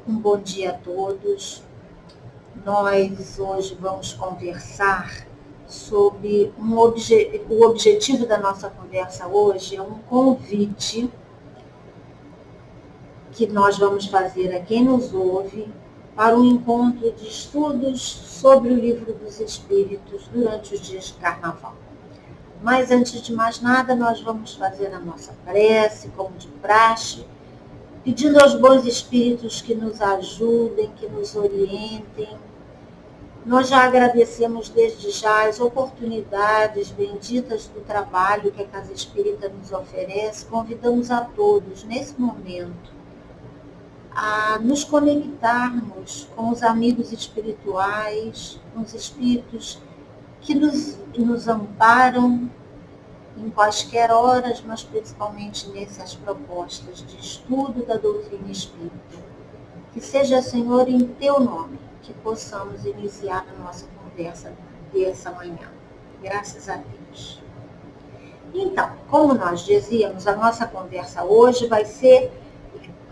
Um bom dia a todos. Nós hoje vamos conversar sobre o objetivo da nossa conversa hoje é um convite que nós vamos fazer a quem nos ouve para um encontro de estudos sobre o Livro dos Espíritos durante os dias de Carnaval. Mas antes de mais nada, nós vamos fazer a nossa prece, como de praxe, pedindo aos bons espíritos que nos ajudem, que nos orientem. Nós já agradecemos desde já as oportunidades benditas do trabalho que a Casa Espírita nos oferece. Convidamos a todos, nesse momento, a nos conectarmos com os amigos espirituais, com os espíritos que nos amparam em quaisquer horas, mas principalmente nessas propostas de estudo da doutrina espírita. Que seja, Senhor, em Teu nome, que possamos iniciar a nossa conversa dessa manhã. Graças a Deus. Então, como nós dizíamos, a nossa conversa hoje vai ser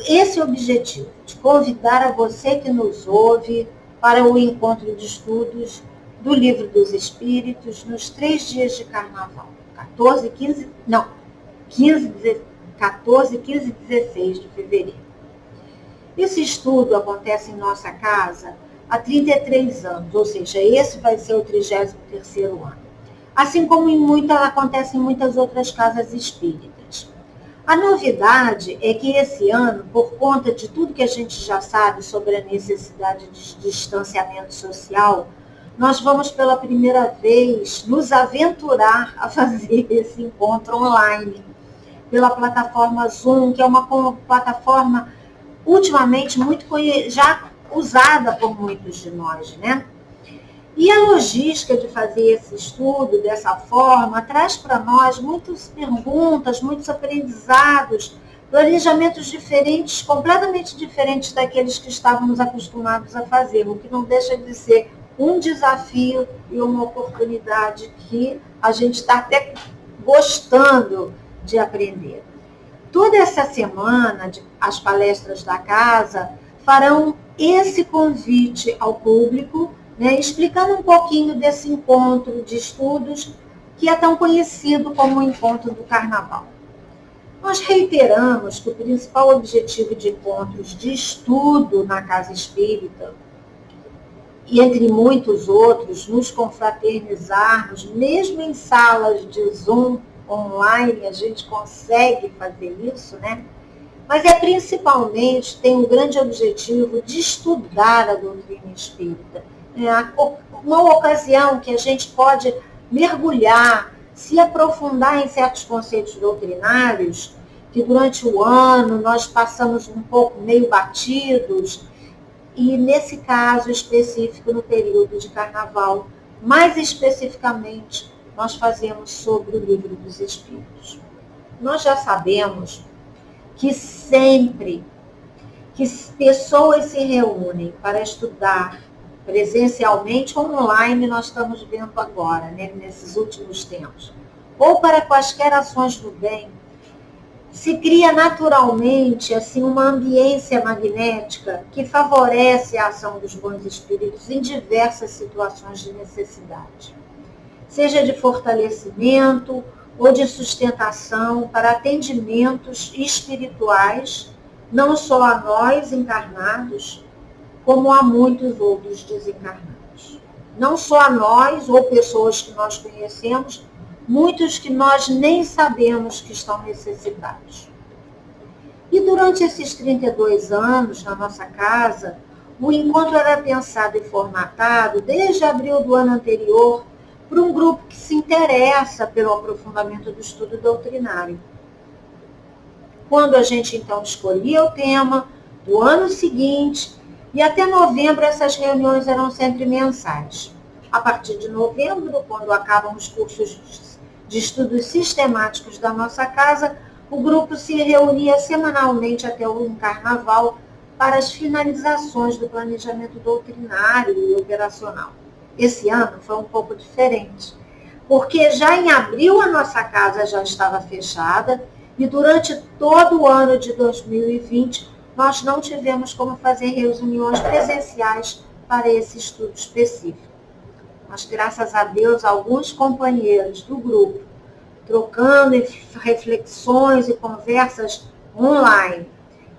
esse objetivo, de convidar a você que nos ouve para o encontro de estudos do Livro dos Espíritos nos 3 dias de Carnaval. 14, 15 e 16 de fevereiro. Esse estudo acontece em nossa casa há 33 anos, ou seja, esse vai ser o 33º ano. Assim como acontece em muitas outras casas espíritas. A novidade é que esse ano, por conta de tudo que a gente já sabe sobre a necessidade de distanciamento social, nós vamos pela primeira vez nos aventurar a fazer esse encontro online, pela plataforma Zoom, que é uma plataforma ultimamente muito já usada por muitos de nós, né? E a logística de fazer esse estudo dessa forma traz para nós muitas perguntas, muitos aprendizados, planejamentos diferentes, completamente diferentes daqueles que estávamos acostumados a fazer, o que não deixa de ser um desafio e uma oportunidade que a gente está até gostando de aprender. Toda essa semana, as palestras da casa farão esse convite ao público, né, explicando um pouquinho desse encontro de estudos que é tão conhecido como o encontro do Carnaval. Nós reiteramos que o principal objetivo de encontros de estudo na Casa Espírita, e entre muitos outros, nos confraternizarmos, mesmo em salas de Zoom online, a gente consegue fazer isso, né? Mas principalmente tem um grande objetivo de estudar a doutrina espírita. Uma ocasião que a gente pode mergulhar, se aprofundar em certos conceitos doutrinários, que durante o ano nós passamos um pouco meio batidos, e nesse caso específico, no período de Carnaval, mais especificamente, nós fazemos sobre o Livro dos Espíritos. Nós já sabemos que sempre que pessoas se reúnem para estudar presencialmente ou online, nós estamos vendo agora, né, nesses últimos tempos, ou para quaisquer ações do bem, se cria naturalmente assim, uma ambiência magnética que favorece a ação dos bons espíritos em diversas situações de necessidade, seja de fortalecimento ou de sustentação para atendimentos espirituais, não só a nós encarnados, como a muitos outros desencarnados. Não só a nós ou pessoas que nós conhecemos, muitos que nós nem sabemos que estão necessitados. E durante esses 32 anos na nossa casa, o encontro era pensado e formatado desde abril do ano anterior por um grupo que se interessa pelo aprofundamento do estudo doutrinário. Quando a gente então escolhia o tema do ano seguinte, e até novembro essas reuniões eram sempre mensais. A partir de novembro, quando acabam os cursos de estudos sistemáticos da nossa casa, o grupo se reunia semanalmente até o Carnaval para as finalizações do planejamento doutrinário e operacional. Esse ano foi um pouco diferente, porque já em abril a nossa casa já estava fechada e durante todo o ano de 2020 nós não tivemos como fazer reuniões presenciais para esse estudo específico. Mas, graças a Deus, alguns companheiros do grupo, trocando reflexões e conversas online,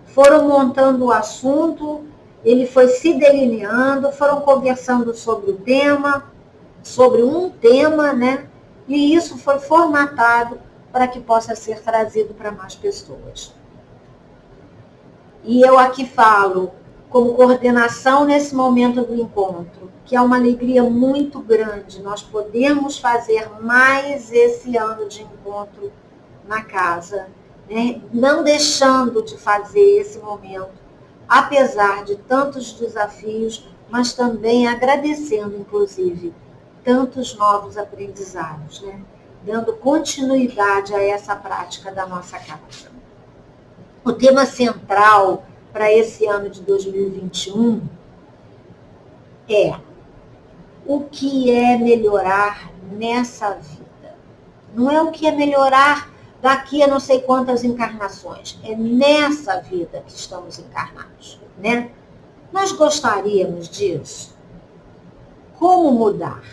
foram montando o assunto, ele foi se delineando, foram conversando sobre o tema, sobre um tema, né? E isso foi formatado para que possa ser trazido para mais pessoas. E eu aqui falo, como coordenação nesse momento do encontro, que é uma alegria muito grande nós podemos fazer mais esse ano de encontro na casa, né? Não deixando de fazer esse momento, apesar de tantos desafios, mas também agradecendo, inclusive, tantos novos aprendizados, né? Dando continuidade a essa prática da nossa casa. O tema central para esse ano de 2021 é o que é melhorar nessa vida. Não é o que é melhorar daqui a não sei quantas encarnações. É nessa vida que estamos encarnados, né? Nós gostaríamos disso. Como mudar?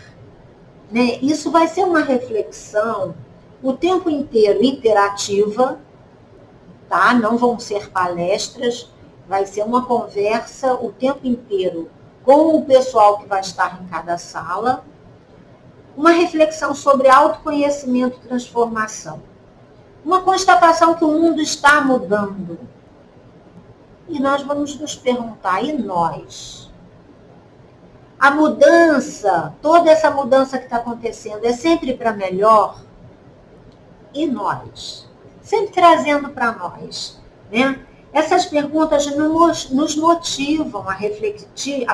Né? Isso vai ser uma reflexão o tempo inteiro interativa, tá? Não vão ser palestras, vai ser uma conversa o tempo inteiro com o pessoal que vai estar em cada sala, uma reflexão sobre autoconhecimento e transformação. Uma constatação que o mundo está mudando. E nós vamos nos perguntar, e nós? A mudança, toda essa mudança que está acontecendo, é sempre para melhor? E nós? Sempre trazendo para nós, né? Essas perguntas nos motivam a refletir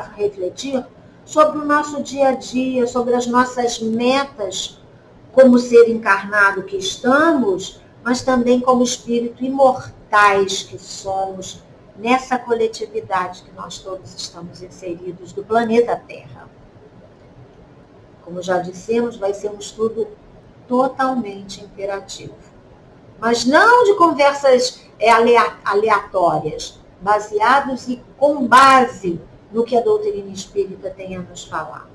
sobre o nosso dia a dia, sobre as nossas metas como ser encarnado que estamos, mas também como espírito imortais que somos nessa coletividade que nós todos estamos inseridos do planeta Terra. Como já dissemos, vai ser um estudo totalmente interativo. Mas não de conversas aleatórias, baseados e com base no que a doutrina espírita tem a nos falar.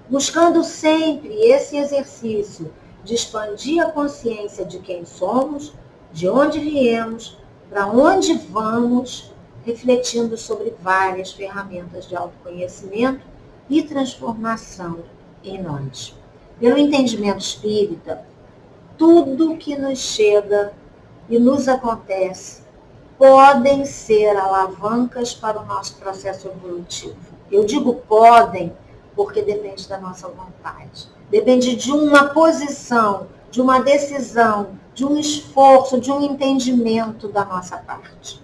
Buscando sempre esse exercício de expandir a consciência de quem somos, de onde viemos, para onde vamos, refletindo sobre várias ferramentas de autoconhecimento e transformação em nós. Pelo entendimento espírita, tudo que nos chega e nos acontece podem ser alavancas para o nosso processo evolutivo. Eu digo podem porque depende da nossa vontade. Depende de uma posição, de uma decisão, de um esforço, de um entendimento da nossa parte.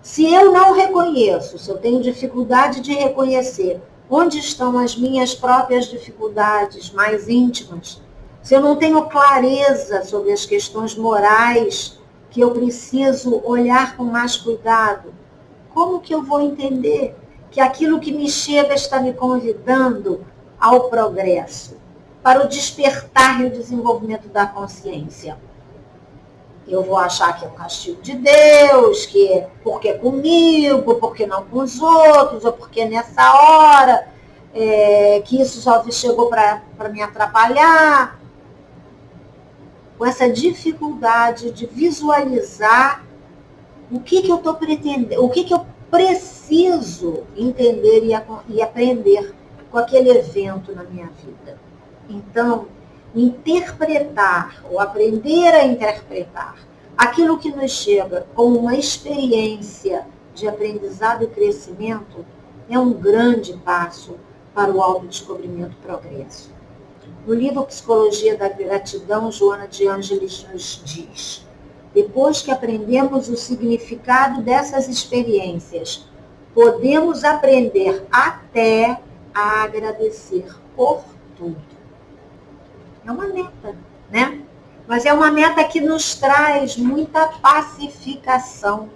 Se eu não reconheço, se eu tenho dificuldade de reconhecer onde estão as minhas próprias dificuldades mais íntimas, se eu não tenho clareza sobre as questões morais que eu preciso olhar com mais cuidado, como que eu vou entender que aquilo que me chega está me convidando ao progresso, para o despertar e o desenvolvimento da consciência? Eu vou achar que é um castigo de Deus, que é porque é comigo, porque não com os outros, ou porque nessa hora, que isso só chegou para me atrapalhar. Com essa dificuldade de visualizar o que eu estou pretendendo, o que eu preciso entender e aprender com aquele evento na minha vida. Então, interpretar, ou aprender a interpretar, aquilo que nos chega como uma experiência de aprendizado e crescimento, é um grande passo para o autodescobrimento e progresso. No livro Psicologia da Gratidão, Joana de Ângeles nos diz: depois que aprendemos o significado dessas experiências, podemos aprender até a agradecer por tudo. É uma meta, né? Mas é uma meta que nos traz muita pacificação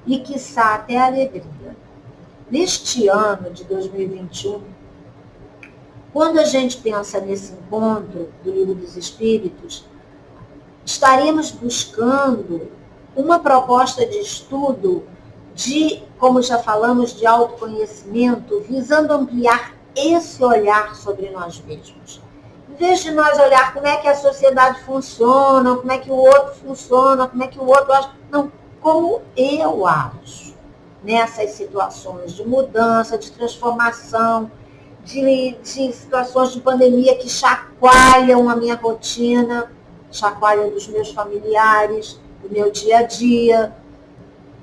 e, quiçá, até alegria. Neste ano de 2021, quando a gente pensa nesse encontro do Livro dos Espíritos, estaremos buscando uma proposta de estudo como já falamos, de autoconhecimento, visando ampliar esse olhar sobre nós mesmos. Em vez de nós olhar como é que a sociedade funciona, como é que o outro funciona, como é que o outro acha, não, como eu acho nessas situações de mudança, de transformação, de situações de pandemia que chacoalham a minha rotina, chacoalham dos meus familiares, do meu dia a dia,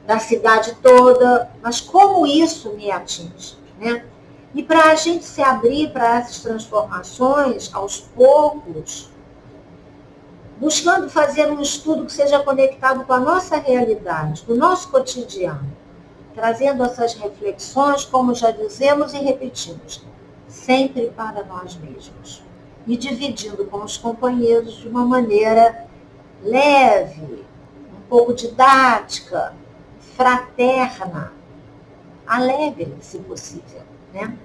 da cidade toda, mas como isso me atinge, né? E para a gente se abrir para essas transformações, aos poucos, buscando fazer um estudo que seja conectado com a nossa realidade, com o nosso cotidiano, trazendo essas reflexões, como já dizemos e repetimos, sempre para nós mesmos. E dividindo com os companheiros de uma maneira leve, um pouco didática, fraterna, alegre, se possível, né?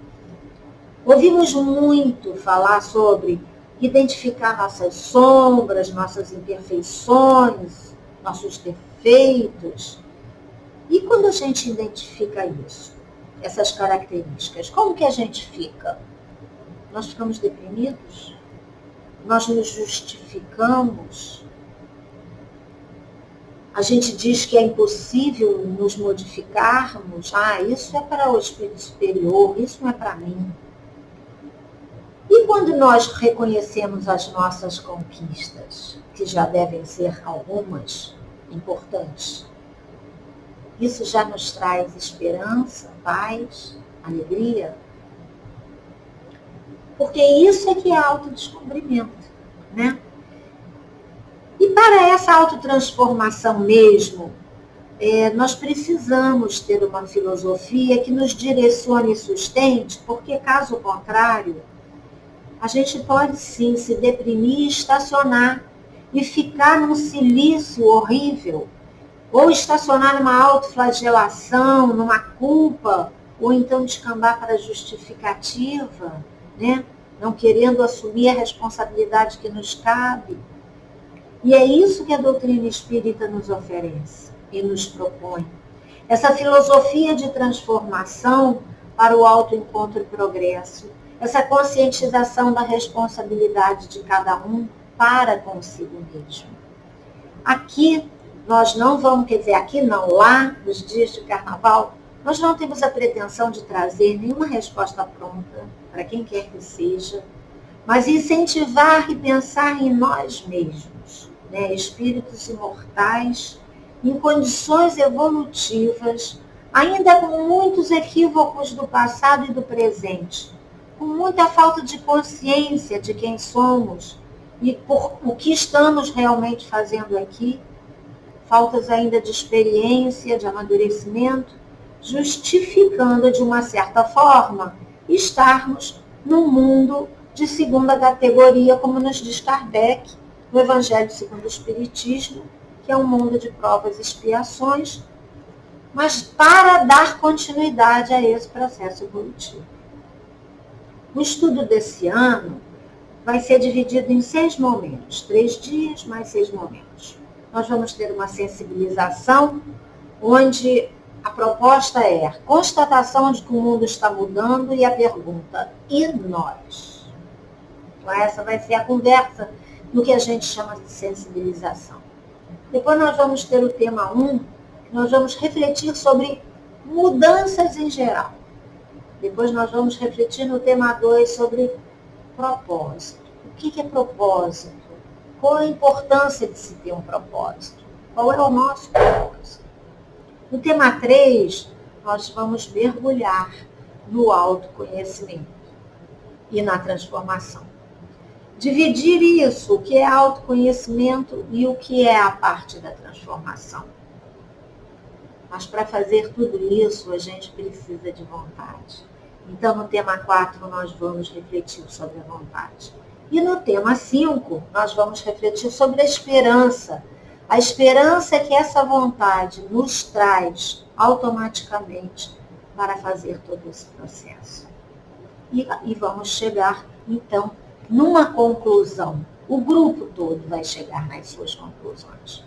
Ouvimos muito falar sobre identificar nossas sombras, nossas imperfeições, nossos defeitos. E quando a gente identifica isso, essas características, como que a gente fica? Nós ficamos deprimidos? Nós nos justificamos? A gente diz que é impossível nos modificarmos. Isso é para o espírito superior, isso não é para mim. E quando nós reconhecemos as nossas conquistas, que já devem ser algumas importantes, isso já nos traz esperança, paz, alegria? Porque isso é que é autodescobrimento, né? E para essa autotransformação mesmo, nós precisamos ter uma filosofia que nos direcione e sustente, porque caso contrário, a gente pode sim se deprimir e estacionar e ficar num silício horrível, ou estacionar numa autoflagelação, numa culpa, ou então descambar para a justificativa, né? Não querendo assumir a responsabilidade que nos cabe. E é isso que a doutrina espírita nos oferece e nos propõe. Essa filosofia de transformação para o autoencontro e progresso. Essa conscientização da responsabilidade de cada um para consigo mesmo. Aqui nós não vamos, quer dizer, aqui não, lá, nos dias de carnaval, nós não temos a pretensão de trazer nenhuma resposta pronta para quem quer que seja, mas incentivar e pensar em nós mesmos, né? Espíritos imortais, em condições evolutivas, ainda com muitos equívocos do passado e do presente, com muita falta de consciência de quem somos e por o que estamos realmente fazendo aqui, faltas ainda de experiência, de amadurecimento, justificando de uma certa forma estarmos num mundo de segunda categoria, como nos diz Kardec, no Evangelho segundo o Espiritismo, que é um mundo de provas e expiações, mas para dar continuidade a esse processo evolutivo. O estudo desse ano vai ser dividido em 6 momentos, 3 dias mais 6 momentos. Nós vamos ter uma sensibilização, onde a proposta é a constatação de que o mundo está mudando e a pergunta, e nós? Então, essa vai ser a conversa no que a gente chama de sensibilização. Depois nós vamos ter o tema 1, nós vamos refletir sobre mudanças em geral. Depois nós vamos refletir no tema 2 sobre propósito. O que é propósito? Qual a importância de se ter um propósito? Qual é o nosso propósito? No tema 3, nós vamos mergulhar no autoconhecimento e na transformação. Dividir isso, o que é autoconhecimento e o que é a parte da transformação. Mas para fazer tudo isso, a gente precisa de vontade. Então, no tema 4, nós vamos refletir sobre a vontade. E no tema 5, nós vamos refletir sobre a esperança. A esperança que essa vontade nos traz automaticamente para fazer todo esse processo. E vamos chegar, então, numa conclusão. O grupo todo vai chegar nas suas conclusões.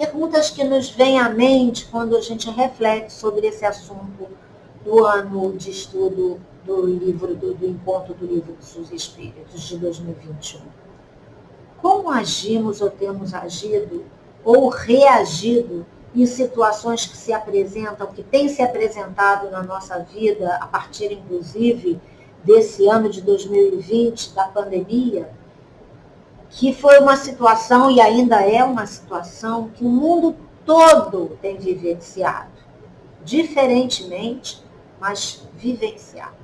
Perguntas que nos vêm à mente quando a gente reflete sobre esse assunto do ano de estudo do livro, do Encontro do Livro dos Espíritos de 2021. Como agimos ou temos agido ou reagido em situações que se apresentam, que têm se apresentado na nossa vida, a partir, inclusive, desse ano de 2020, da pandemia, que foi uma situação, e ainda é uma situação, que o mundo todo tem vivenciado, diferentemente, mas vivenciado.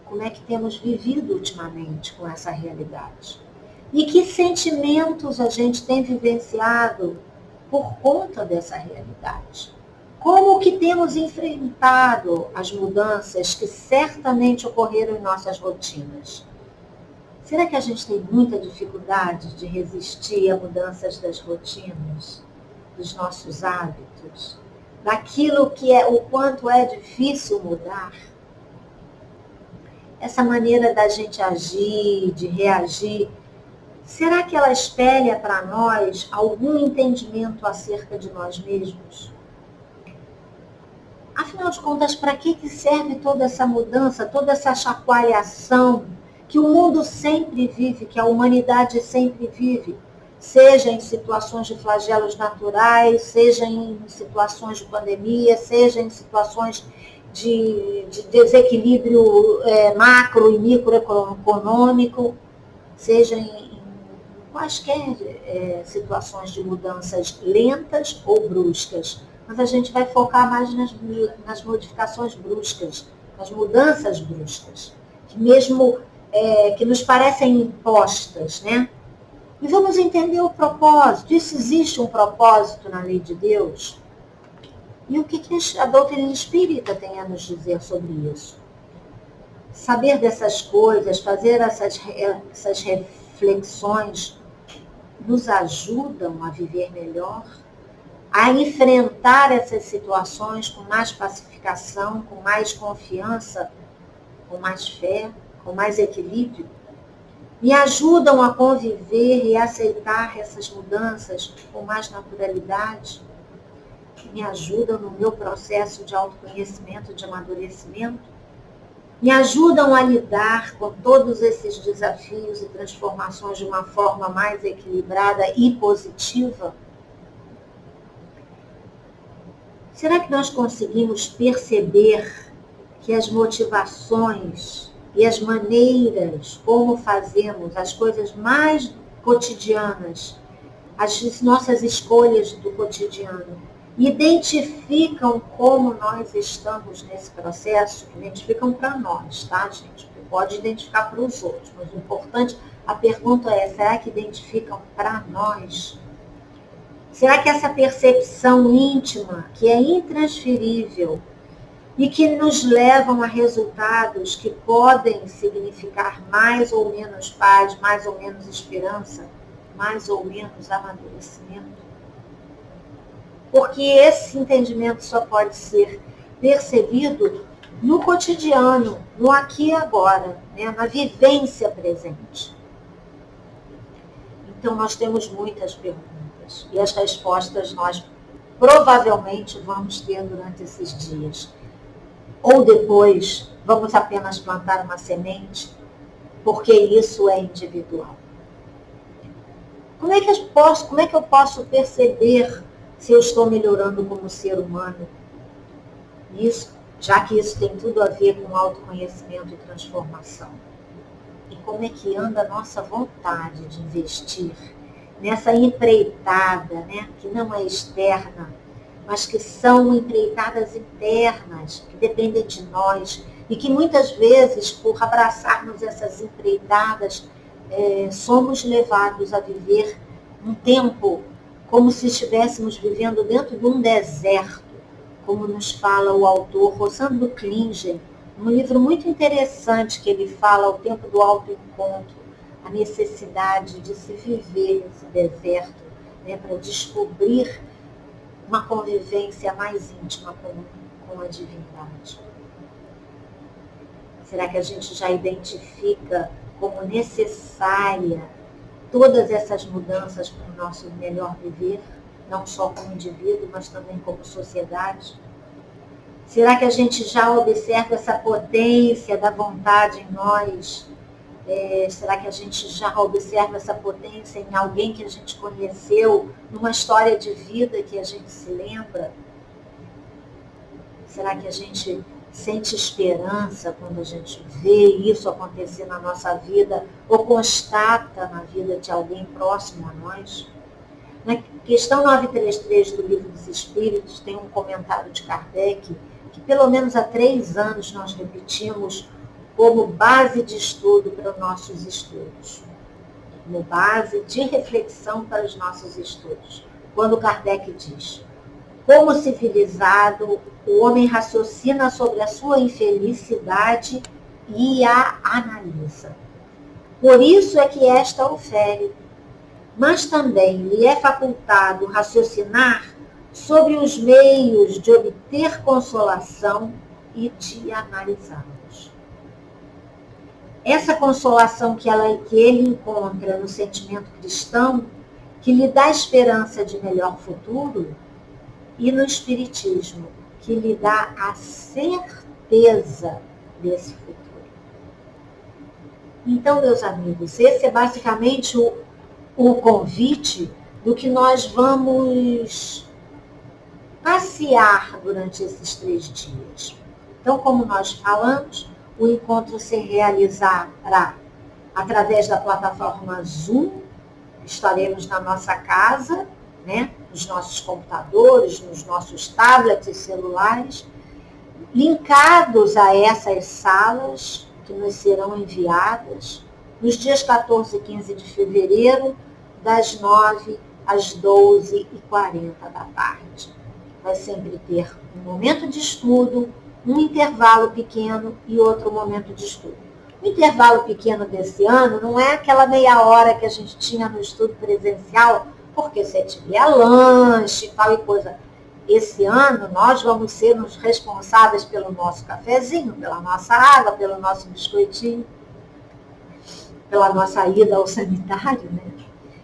Como é que temos vivido ultimamente com essa realidade? E que sentimentos a gente tem vivenciado por conta dessa realidade? Como que temos enfrentado as mudanças que certamente ocorreram em nossas rotinas? Será que a gente tem muita dificuldade de resistir a mudanças das rotinas, dos nossos hábitos, daquilo que é o quanto é difícil mudar? Essa maneira da gente agir, de reagir, será que ela espelha para nós algum entendimento acerca de nós mesmos? Afinal de contas, para que serve toda essa mudança, toda essa chacoalhação que o mundo sempre vive, que a humanidade sempre vive, seja em situações de flagelos naturais, seja em situações de pandemia, seja em situações de desequilíbrio macro e microeconômico, seja em quaisquer situações de mudanças lentas ou bruscas. Mas a gente vai focar mais nas modificações bruscas, nas mudanças bruscas, que mesmo que nos parecem impostas, né? E vamos entender o propósito. Isso existe um propósito na lei de Deus? E o que a doutrina espírita tem a nos dizer sobre isso? Saber dessas coisas, fazer essas reflexões, nos ajudam a viver melhor, a enfrentar essas situações com mais pacificação, com mais confiança, com mais fé, com mais equilíbrio. Me ajudam a conviver e aceitar essas mudanças com mais naturalidade. Me ajudam no meu processo de autoconhecimento, de amadurecimento. Me ajudam a lidar com todos esses desafios e transformações de uma forma mais equilibrada e positiva. Será que nós conseguimos perceber que as motivações e as maneiras como fazemos as coisas mais cotidianas, as nossas escolhas do cotidiano, identificam como nós estamos nesse processo? Identificam para nós, tá, gente? Pode identificar para os outros, mas o importante, a pergunta é, será que identificam para nós? Será que essa percepção íntima, que é intransferível e que nos levam a resultados que podem significar mais ou menos paz, mais ou menos esperança, mais ou menos amadurecimento? Porque esse entendimento só pode ser percebido no cotidiano, no aqui e agora, né? Na vivência presente. Então, nós temos muitas perguntas e as respostas nós provavelmente vamos ter durante esses dias. Ou depois, vamos apenas plantar uma semente, porque isso é individual. Como é que eu posso perceber se eu estou melhorando como ser humano? Isso, já que isso tem tudo a ver com autoconhecimento e transformação. E como é que anda a nossa vontade de investir nessa empreitada, né, que não é externa, mas que são empreitadas internas, que dependem de nós, e que muitas vezes, por abraçarmos essas empreitadas, somos levados a viver um tempo como se estivéssemos vivendo dentro de um deserto, como nos fala o autor Rossandro Klinger, num livro muito interessante que ele fala, O Tempo do Autoencontro, a necessidade de se viver nesse deserto, né, para descobrir uma convivência mais íntima com a divindade. Será que a gente já identifica como necessária todas essas mudanças para o nosso melhor viver? não só como indivíduo, mas também como sociedade? Será que a gente já observa essa potência da vontade em nós? Será que a gente já observa essa potência em alguém que a gente conheceu, numa história de vida que a gente se lembra? Será que a gente sente esperança quando a gente vê isso acontecer na nossa vida ou constata na vida de alguém próximo a nós? Na questão 933 do Livro dos Espíritos, tem um comentário de Kardec que pelo menos há 3 anos nós repetimos como base de estudo para os nossos estudos, como base de reflexão para os nossos estudos. Quando Kardec diz: como civilizado, o homem raciocina sobre a sua infelicidade e a analisa. Por isso é que esta o fere, mas também lhe é facultado raciocinar sobre os meios de obter consolação e de analisá-los. Essa consolação que ele encontra no sentimento cristão, que lhe dá esperança de melhor futuro, e no Espiritismo, que lhe dá a certeza desse futuro. Então, meus amigos, esse é basicamente o convite do que nós vamos passear durante esses 3 dias. Então, como nós falamos, o encontro se realizará através da plataforma Zoom. Estaremos na nossa casa, né, nos nossos computadores, nos nossos tablets e celulares, linkados a essas salas que nos serão enviadas nos dias 14 e 15 de fevereiro, das 9 às 12h40 da tarde. Vai sempre ter um momento de estudo, um intervalo pequeno e outro momento de estudo. O intervalo pequeno desse ano não é aquela meia hora que a gente tinha no estudo presencial, porque você tiver lanche e tal e coisa. Esse ano nós vamos ser os responsáveis pelo nosso cafezinho, pela nossa água, pelo nosso biscoitinho, pela nossa ida ao sanitário, né?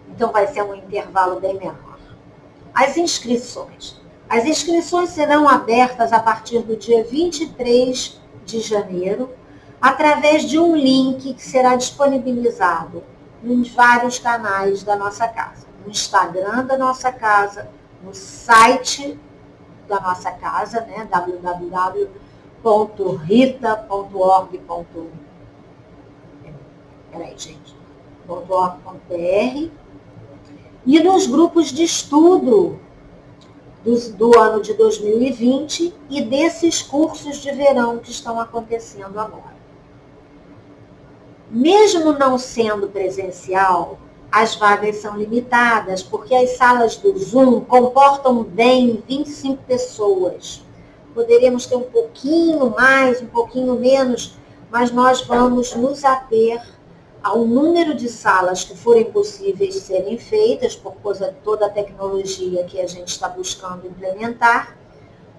Então vai ser um intervalo bem menor. As inscrições. As inscrições serão abertas a partir do dia 23 de janeiro, através de um link que será disponibilizado em vários canais da nossa casa. No Instagram da nossa casa, no site da nossa casa, né, www.rita.org.br, e nos grupos de estudo do ano de 2020 e desses cursos de verão que estão acontecendo agora. Mesmo não sendo presencial, as vagas são limitadas, porque as salas do Zoom comportam bem 25 pessoas. Poderíamos ter um pouquinho mais, um pouquinho menos, mas nós vamos nos ater ao número de salas que forem possíveis serem feitas, por causa de toda a tecnologia que a gente está buscando implementar,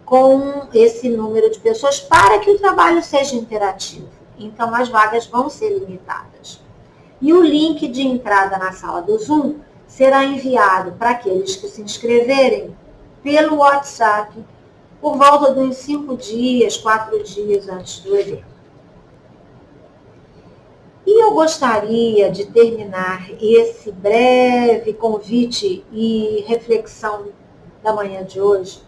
com esse número de pessoas, para que o trabalho seja interativo. Então, as vagas vão ser limitadas. E o link de entrada na sala do Zoom será enviado para aqueles que se inscreverem pelo WhatsApp por volta de uns 5 dias, 4 dias antes do evento. E eu gostaria de terminar esse breve convite e reflexão da manhã de hoje,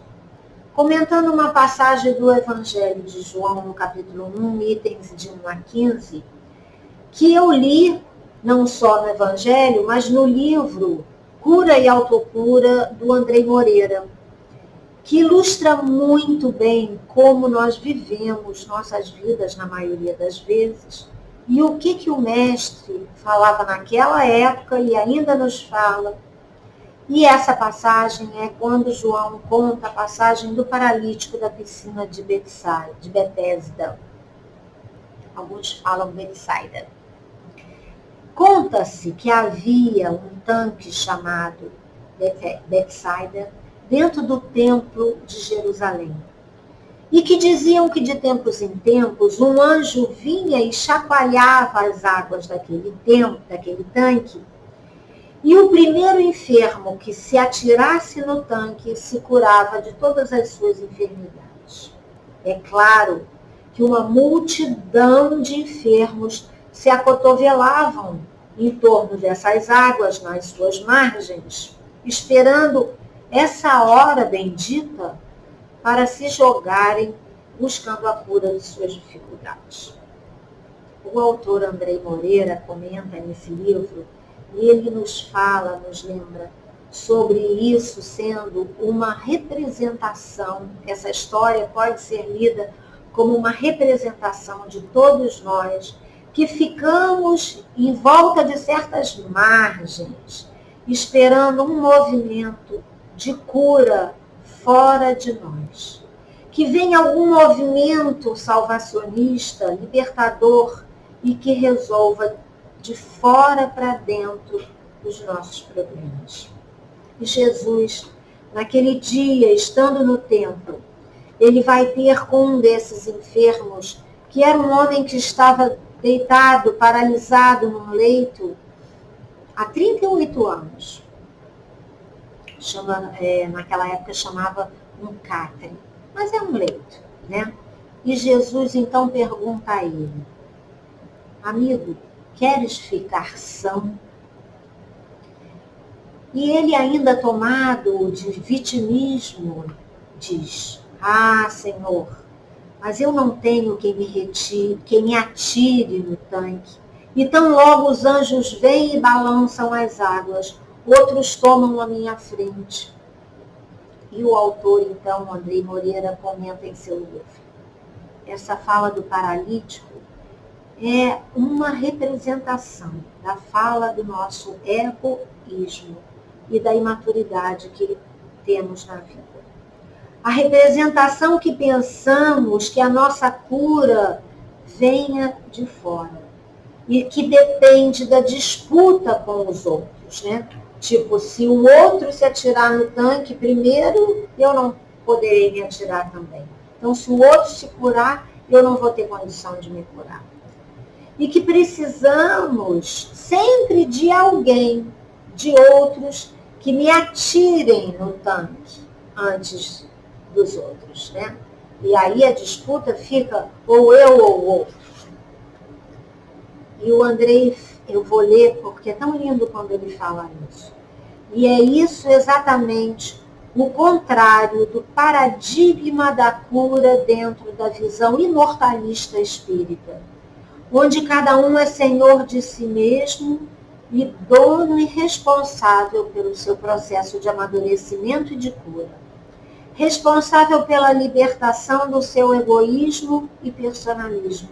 comentando uma passagem do Evangelho de João, no capítulo 1, itens de 1 a 15, que eu li não só no Evangelho, mas no livro Cura e Autocura, do Andrei Moreira, que ilustra muito bem como nós vivemos nossas vidas na maioria das vezes, e o que o mestre falava naquela época e ainda nos fala. E essa passagem é quando João conta a passagem do paralítico da piscina de Betesda. Alguns falam Betsaida. Conta-se que havia um tanque chamado Betsaida dentro do templo de Jerusalém. E que diziam que de tempos em tempos um anjo vinha e chacoalhava as águas daquele tanque, E o primeiro enfermo que se atirasse no tanque se curava de todas as suas enfermidades. É claro que uma multidão de enfermos se acotovelavam em torno dessas águas, nas suas margens, esperando essa hora bendita para se jogarem buscando a cura de suas dificuldades. O autor Andrei Moreira comenta nesse livro e ele nos fala, nos lembra sobre isso sendo uma representação. Essa história pode ser lida como uma representação de todos nós que ficamos em volta de certas margens, esperando um movimento de cura fora de nós. Que venha algum movimento salvacionista, libertador, e que resolva de fora para dentro os nossos problemas. E Jesus, naquele dia, estando no templo, ele vai ter com um desses enfermos, que era um homem que estava deitado, paralisado num leito, há 38 anos. Naquela época chamava um catre, mas é um leito, né? E Jesus então pergunta a ele: amigo, queres ficar são? E ele, ainda tomado de vitimismo, diz: ah, Senhor, mas eu não tenho quem me atire no tanque. E tão logo os anjos vêm e balançam as águas, outros tomam a minha frente. E o autor, então, Andrei Moreira, comenta em seu livro: essa fala do paralítico é uma representação da fala do nosso egoísmo e da imaturidade que temos na vida. A representação que pensamos que a nossa cura venha de fora e que depende da disputa com os outros, né? Tipo, se o outro se atirar no tanque primeiro, eu não poderei me atirar também. Então, se o outro se curar, eu não vou ter condição de me curar. E que precisamos sempre de alguém, de outros, que me atirem no tanque antes dos outros, né? E aí a disputa fica ou eu ou o outro. E o Andrei, eu vou ler porque é tão lindo quando ele fala isso. E é isso exatamente o contrário do paradigma da cura dentro da visão imortalista espírita, onde cada um é senhor de si mesmo e dono e responsável pelo seu processo de amadurecimento e de cura, responsável pela libertação do seu egoísmo e personalismo,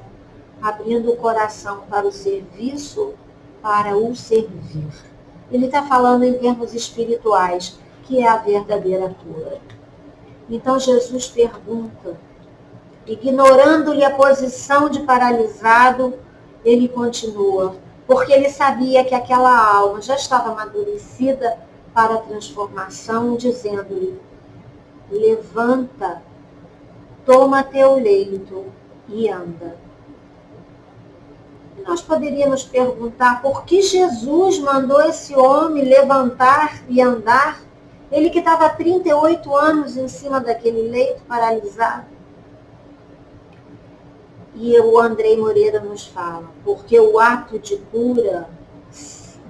abrindo o coração para o serviço, para o servir. Ele está falando em termos espirituais, que é a verdadeira cura. Então Jesus pergunta, ignorando-lhe a posição de paralisado, ele continua, porque ele sabia que aquela alma já estava amadurecida para a transformação, dizendo-lhe: levanta, toma teu leito e anda. E nós poderíamos perguntar por que Jesus mandou esse homem levantar e andar, ele que estava há 38 anos em cima daquele leito paralisado. E o Andrei Moreira nos fala, porque o ato de cura,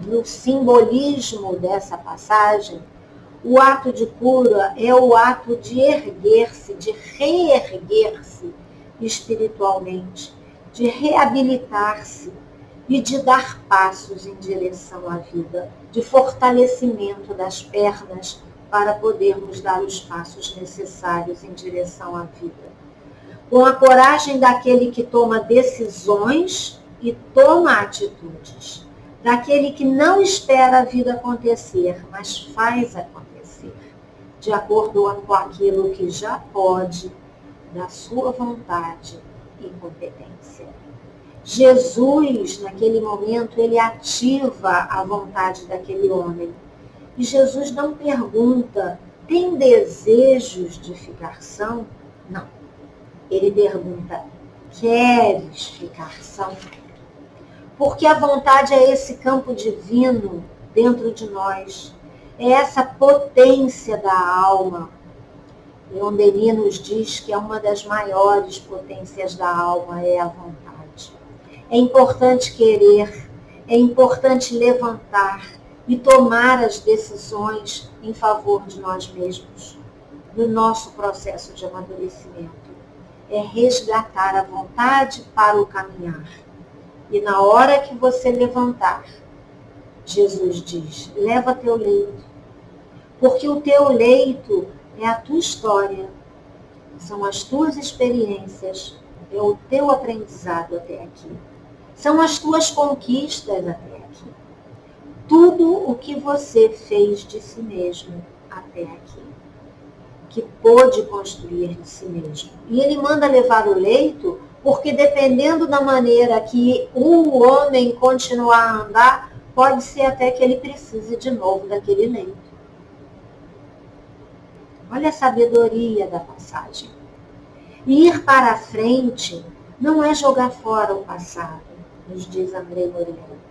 no simbolismo dessa passagem, o ato de cura é o ato de erguer-se, de reerguer-se espiritualmente, de reabilitar-se e de dar passos em direção à vida, de fortalecimento das pernas para podermos dar os passos necessários em direção à vida. Com a coragem daquele que toma decisões e toma atitudes, daquele que não espera a vida acontecer, mas faz acontecer, de acordo com aquilo que já pode, da sua vontade e competência. Jesus, naquele momento, ele ativa a vontade daquele homem. E Jesus não pergunta, tem desejos de ficar são? Não. Ele pergunta, queres ficar são? Porque a vontade é esse campo divino dentro de nós. É essa potência da alma. Leon Denis nos diz que é uma das maiores potências da alma, é a vontade. É importante querer, é importante levantar e tomar as decisões em favor de nós mesmos, no nosso processo de amadurecimento. É resgatar a vontade para o caminhar. E na hora que você levantar, Jesus diz, leva teu leito, porque o teu leito é a tua história, são as tuas experiências, é o teu aprendizado até aqui. São as tuas conquistas até aqui. Tudo o que você fez de si mesmo até aqui, que pôde construir de si mesmo. E ele manda levar o leito, porque dependendo da maneira que o homem continuar a andar, pode ser até que ele precise de novo daquele leito. Olha a sabedoria da passagem. E ir para a frente não é jogar fora o passado, nos diz André Moreira.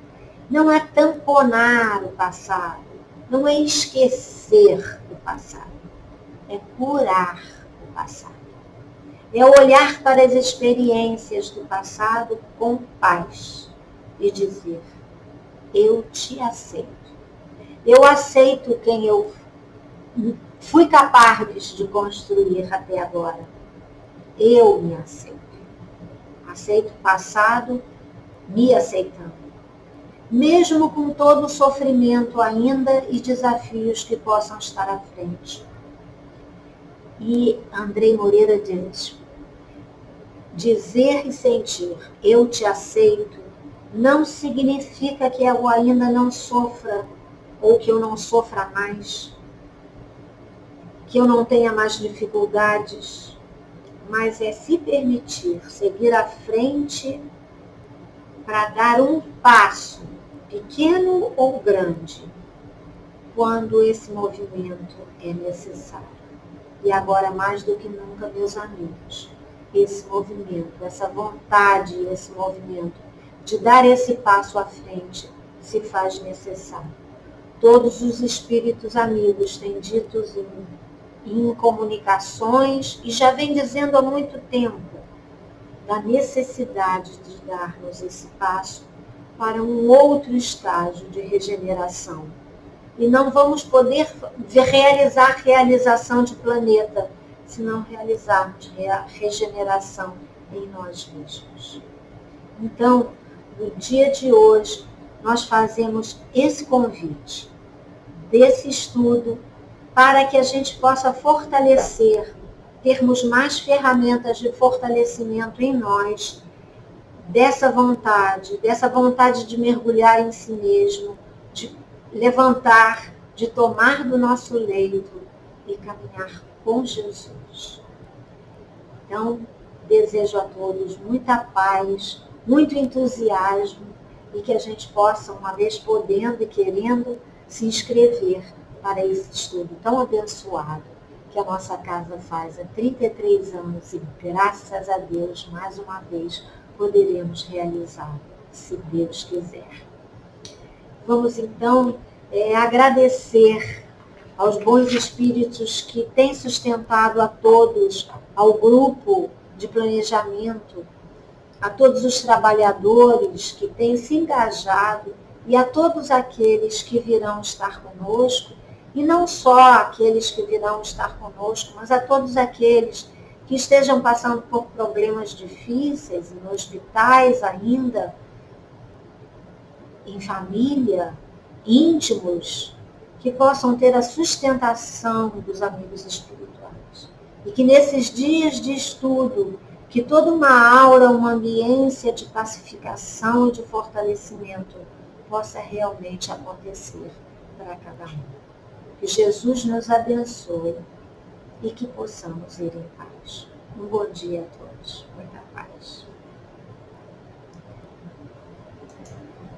Não é tamponar o passado, não é esquecer o passado, é curar o passado. É olhar para as experiências do passado com paz e dizer, eu te aceito. Eu aceito quem eu fui capaz de construir até agora. Eu me aceito. Aceito o passado, me aceitando. Mesmo com todo o sofrimento ainda e desafios que possam estar à frente. E André Moreira diz, dizer e sentir, eu te aceito, não significa que eu ainda não sofra, ou que eu não sofra mais, que eu não tenha mais dificuldades, mas é se permitir seguir à frente para dar um passo, pequeno ou grande, quando esse movimento é necessário. E agora, mais do que nunca, meus amigos, esse movimento, essa vontade, esse movimento de dar esse passo à frente se faz necessário. Todos os espíritos amigos têm dito em comunicações e já vem dizendo há muito tempo da necessidade de darmos esse passo para um outro estágio de regeneração. E não vamos poder realizar realização de planeta se não realizarmos a regeneração em nós mesmos. Então, no dia de hoje, nós fazemos esse convite desse estudo para que a gente possa fortalecer, termos mais ferramentas de fortalecimento em nós, dessa vontade de mergulhar em si mesmo, de levantar, de tomar do nosso leito e caminhar com Jesus. Então, desejo a todos muita paz, muito entusiasmo e que a gente possa, uma vez podendo e querendo, se inscrever para esse estudo tão abençoado que a nossa casa faz há 33 anos e, graças a Deus, mais uma vez, poderemos realizar, se Deus quiser. Vamos, então, agradecer aos bons espíritos que têm sustentado a todos, ao grupo de planejamento, a todos os trabalhadores que têm se engajado e a todos aqueles que virão estar conosco, e não só aqueles que virão estar conosco, mas a todos aqueles que estejam passando por problemas difíceis, em hospitais ainda, em família, íntimos, que possam ter a sustentação dos amigos espirituais. E que nesses dias de estudo, que toda uma aura, uma ambiência de pacificação e de fortalecimento possa realmente acontecer para cada um. Que Jesus nos abençoe e que possamos ir em paz. Um bom dia a todos. Muita paz.